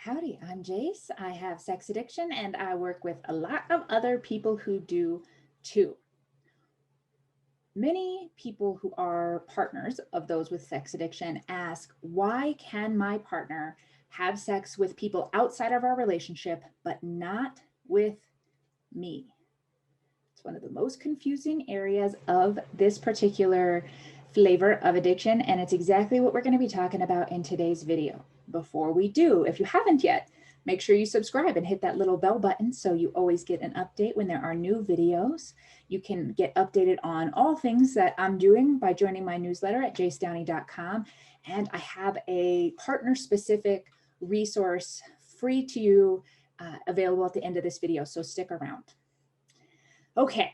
Howdy, I'm Jace. I have sex addiction and I work with a lot of other people who do too. Many people who are partners of those with sex addiction ask, why can my partner have sex with people outside of our relationship, but not with me? It's one of the most confusing areas of this particular flavor of addiction, and it's exactly what we're going to be talking about in today's video. Before we do, if you haven't yet, make sure you subscribe and hit that little bell button so you always get an update when there are new videos. You can get updated on all things that I'm doing by joining my newsletter at jacedowney.com. And I have a partner-specific resource free to you available at the end of this video, so stick around. Okay,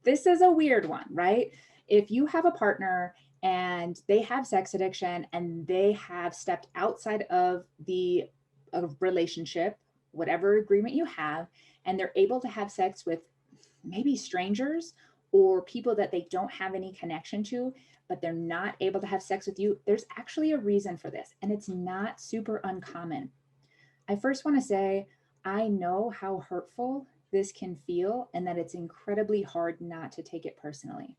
this is a weird one, right? If you have a partner and they have sex addiction and they have stepped outside of the relationship, whatever agreement you have, and they're able to have sex with maybe strangers or people that they don't have any connection to, but they're not able to have sex with you, there's actually a reason for this, and it's not super uncommon. I first want to say, I know how hurtful this can feel and that it's incredibly hard not to take it personally.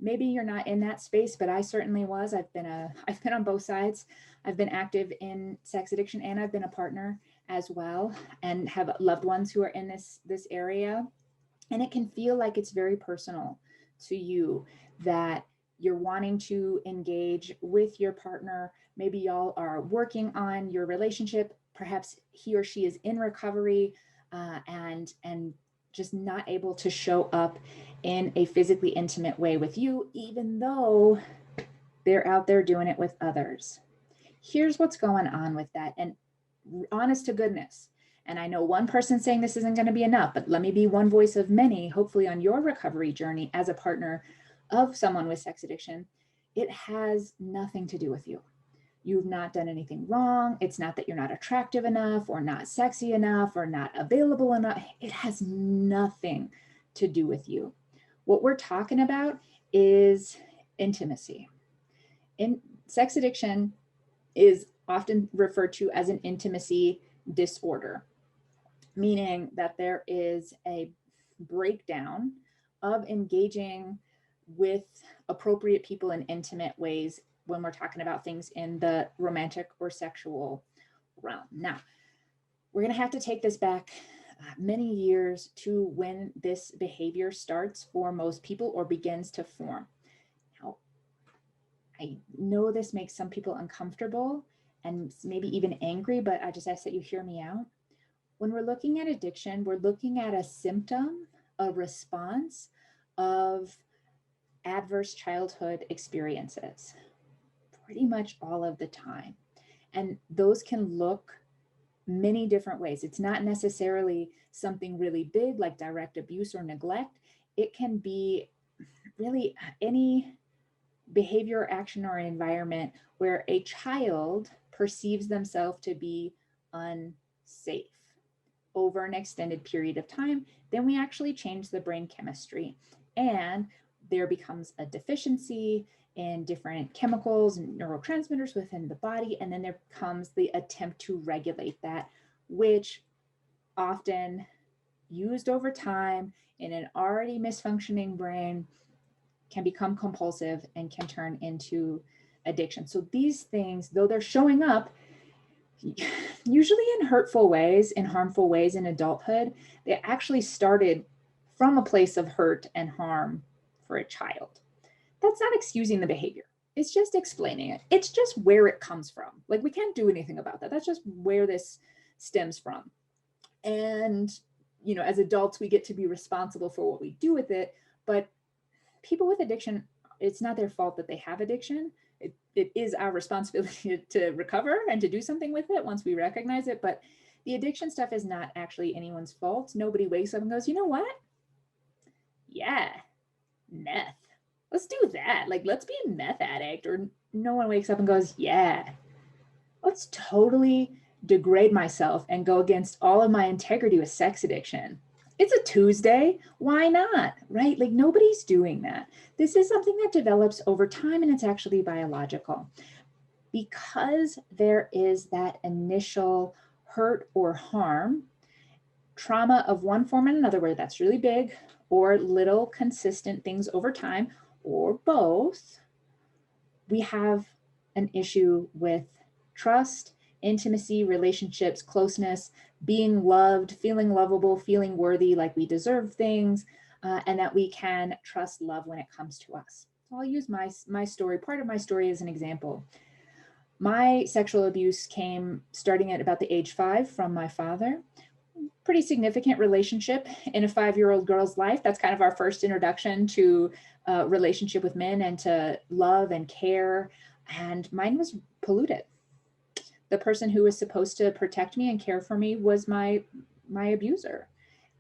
Maybe you're not in that space, but I certainly was. I've been on both sides. I've been active in sex addiction and I've been a partner as well and have loved ones who are in this area. And it can feel like it's very personal to you that you're wanting to engage with your partner. Maybe y'all are working on your relationship. Perhaps he or she is in recovery and just not able to show up in a physically intimate way with you, even though they're out there doing it with others. Here's what's going on with that. And honest to goodness, and I know one person saying this isn't going to be enough, but let me be one voice of many, hopefully on your recovery journey as a partner of someone with sex addiction. It has nothing to do with you. You've not done anything wrong. It's not that you're not attractive enough or not sexy enough or not available enough. It has nothing to do with you. What we're talking about is intimacy. In sex addiction is often referred to as an intimacy disorder, meaning that there is a breakdown of engaging with appropriate people in intimate ways when we're talking about things in the romantic or sexual realm. Now, we're going to have to take this back many years to when this behavior starts for most people or begins to form. Now, I know this makes some people uncomfortable and maybe even angry, but I just ask that you hear me out. When we're looking at addiction, we're looking at a symptom, a response of adverse childhood experiences pretty much all of the time. And those can look many different ways. It's not necessarily something really big like direct abuse or neglect. It can be really any behavior, action, or environment where a child perceives themselves to be unsafe over an extended period of time. Then we actually change the brain chemistry and there becomes a deficiency in different chemicals and neurotransmitters within the body. And then there comes the attempt to regulate that, which often used over time in an already misfunctioning brain can become compulsive and can turn into addiction. So these things, though they're showing up usually in hurtful ways, in harmful ways in adulthood, they actually started from a place of hurt and harm for a child. That's not excusing the behavior. It's just explaining it. It's just where it comes from. Like, we can't do anything about that. That's just where this stems from. And, you know, as adults, we get to be responsible for what we do with it. But people with addiction, it's not their fault that they have addiction. It is our responsibility to recover and to do something with it once we recognize it. But the addiction stuff is not actually anyone's fault. Nobody wakes up and goes, you know what? Yeah, meth. Let's do that. Like, let's be a meth addict. Or no one wakes up and goes, yeah, let's totally degrade myself and go against all of my integrity with sex addiction. It's a Tuesday. Why not? Right? Like, nobody's doing that. This is something that develops over time, and it's actually biological. Because there is that initial hurt or harm, trauma of one form and another, where that's really big, or little consistent things over time, or both, we have an issue with trust, intimacy, relationships, closeness, being loved, feeling lovable, feeling worthy, like we deserve things, and that we can trust love when it comes to us. So I'll use my story, part of my story, as an example. My sexual abuse came starting at about the age 5 from my father. Pretty significant relationship in a 5-year-old girl's life. That's kind of our first introduction to relationship with men and to love and care. And mine was polluted. The person who was supposed to protect me and care for me was my abuser.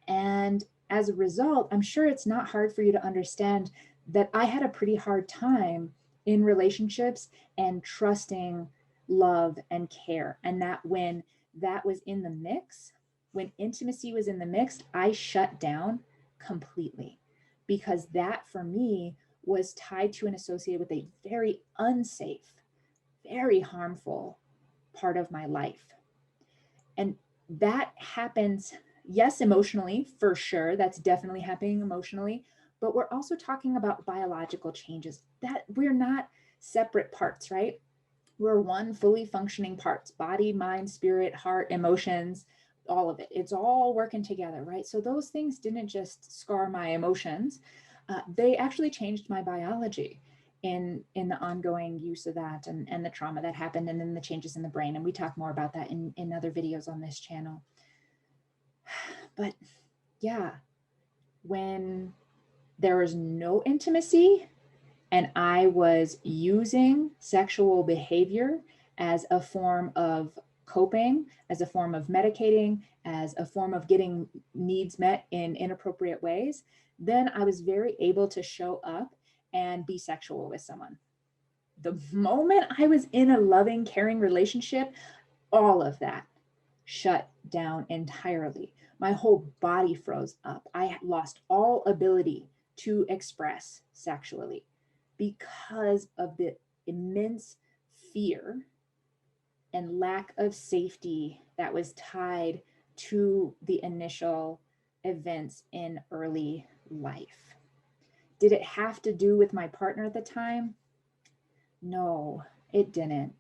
And as a result, I'm sure it's not hard for you to understand that I had a pretty hard time in relationships and trusting love and care. And that when that was in the mix, when intimacy was in the mix, I shut down completely, because that for me was tied to and associated with a very unsafe, very harmful part of my life. And that happens, yes, emotionally, for sure. That's definitely happening emotionally. But we're also talking about biological changes, that we're not separate parts, right? We're one fully functioning parts: body, mind, spirit, heart, emotions, all of it. It's all working together, right? So those things didn't just scar my emotions. They actually changed my biology in the ongoing use of that, and the trauma that happened, and then the changes in the brain. And we talk more about that in other videos on this channel. But yeah, when there was no intimacy and I was using sexual behavior as a form of coping, as a form of medicating, as a form of getting needs met in inappropriate ways, then I was very able to show up and be sexual with someone. The moment I was in a loving, caring relationship, all of that shut down entirely. My whole body froze up. I lost all ability to express sexually because of the immense fear and lack of safety that was tied to the initial events in early life. Did it have to do with my partner at the time? No, it didn't.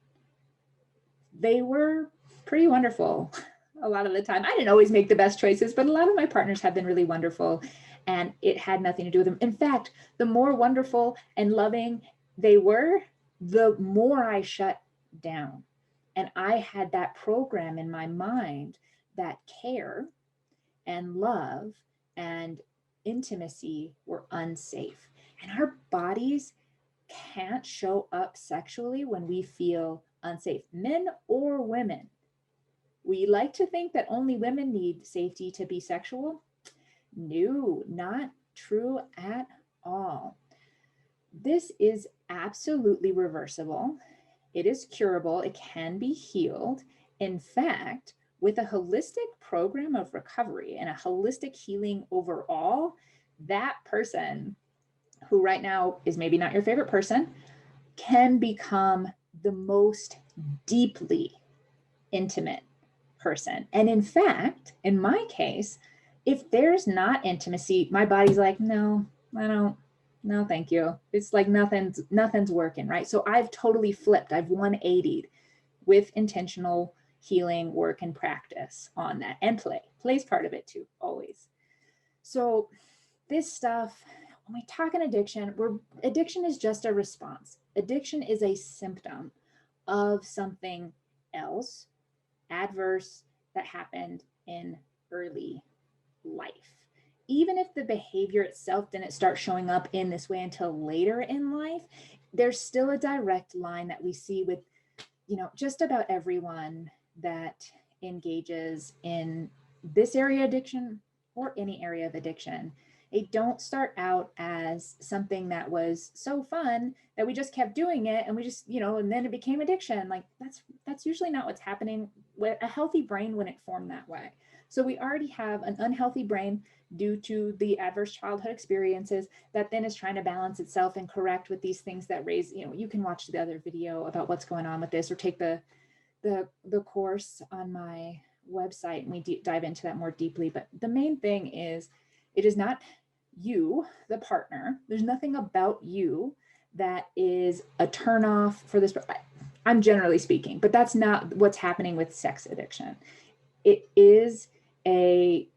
They were pretty wonderful a lot of the time. I didn't always make the best choices, but a lot of my partners have been really wonderful, and it had nothing to do with them. In fact, the more wonderful and loving they were, the more I shut down. And I had that program in my mind that care and love and intimacy were unsafe. And our bodies can't show up sexually when we feel unsafe, men or women. We like to think that only women need safety to be sexual. No, not true at all. This is absolutely reversible. It is curable. It can be healed. In fact, with a holistic program of recovery and a holistic healing overall, that person who right now is maybe not your favorite person can become the most deeply intimate person. And in fact, in my case, if there's not intimacy, my body's like, no, I don't, no, thank you. It's like nothing's working, right? So I've totally flipped. I've 180'd with intentional healing work and practice on that, and play's part of it too, always. So this stuff, when we talk an addiction, addiction is just a response. Addiction is a symptom of something else adverse that happened in early life. Even if the behavior itself didn't start showing up in this way until later in life, there's still a direct line that we see with, just about everyone that engages in this area of addiction or any area of addiction. They don't start out as something that was so fun that we just kept doing it and we just, and then it became addiction. Like that's usually not what's happening. With a healthy brain wouldn't form that way. So we already have an unhealthy brain due to the adverse childhood experiences that then is trying to balance itself and correct with these things that raise, you can watch the other video about what's going on with this, or take the course on my website and we dive into that more deeply. But the main thing is, it is not you, the partner. There's nothing about you that is a turnoff for this. I'm generally speaking, but that's not what's happening with sex addiction. It is a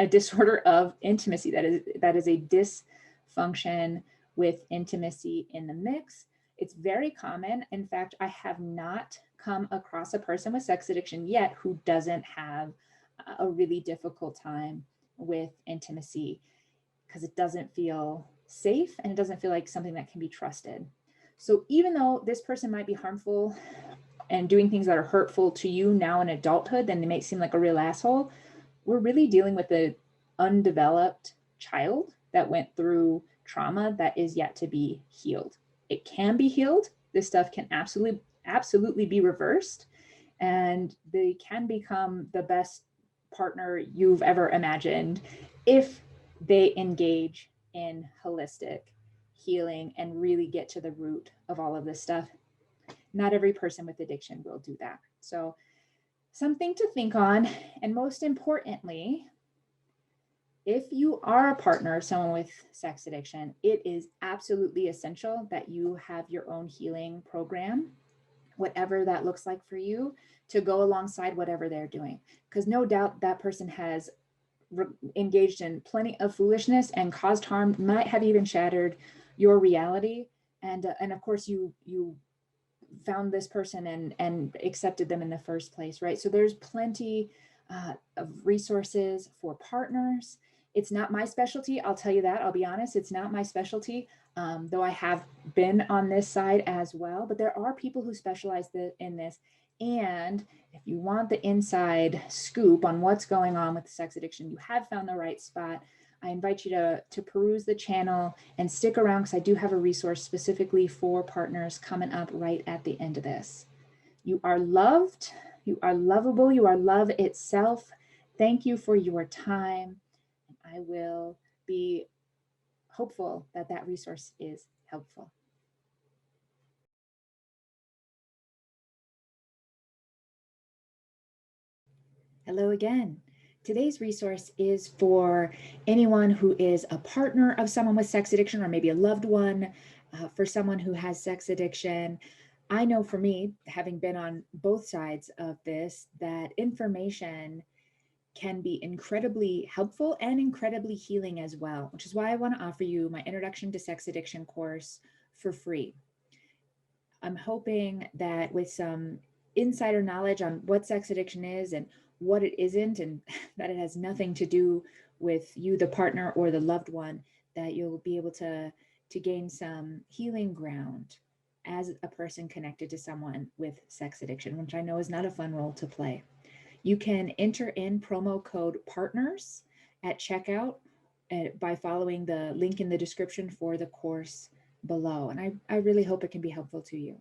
disorder of intimacy. That is a dysfunction with intimacy in the mix. It's very common. In fact, I have not come across a person with sex addiction yet who doesn't have a really difficult time with intimacy, because it doesn't feel safe and it doesn't feel like something that can be trusted. So even though this person might be harmful and doing things that are hurtful to you now in adulthood, then they may seem like a real asshole. We're really dealing with an undeveloped child that went through trauma that is yet to be healed. It can be healed. This stuff can absolutely be reversed, and they can become the best partner you've ever imagined if they engage in holistic healing and really get to the root of all of this stuff. Not every person with addiction will do that. So something to think on. And most importantly, if you are a partner of someone with sex addiction, it is absolutely essential that you have your own healing program, whatever that looks like for you, to go alongside whatever they're doing. Because no doubt that person has engaged in plenty of foolishness and caused harm, might have even shattered your reality. And of course, you found this person and accepted them in the first place, right? So there's plenty of resources for partners. It's not my specialty, I'll tell you that. I'll be honest, it's not my specialty, though I have been on this side as well. But there are people who specialize in this. And if you want the inside scoop on what's going on with sex addiction, you have found the right spot. I invite you to peruse the channel and stick around, because I do have a resource specifically for partners coming up right at the end of this. You are loved. You are lovable. You are love itself. Thank you for your time. I will be hopeful that that resource is helpful. Hello again. Today's resource is for anyone who is a partner of someone with sex addiction, or maybe a loved one for someone who has sex addiction. I know for me, having been on both sides of this, that information can be incredibly helpful and incredibly healing as well, which is why I want to offer you my Introduction to Sex Addiction course for free. I'm hoping that with some insider knowledge on what sex addiction is and what it isn't, and that it has nothing to do with you, the partner, or the loved one, that you'll be able to gain some healing ground as a person connected to someone with sex addiction, which I know is not a fun role to play. You can enter in promo code PARTNERS at checkout by following the link in the description for the course below. And I really hope it can be helpful to you.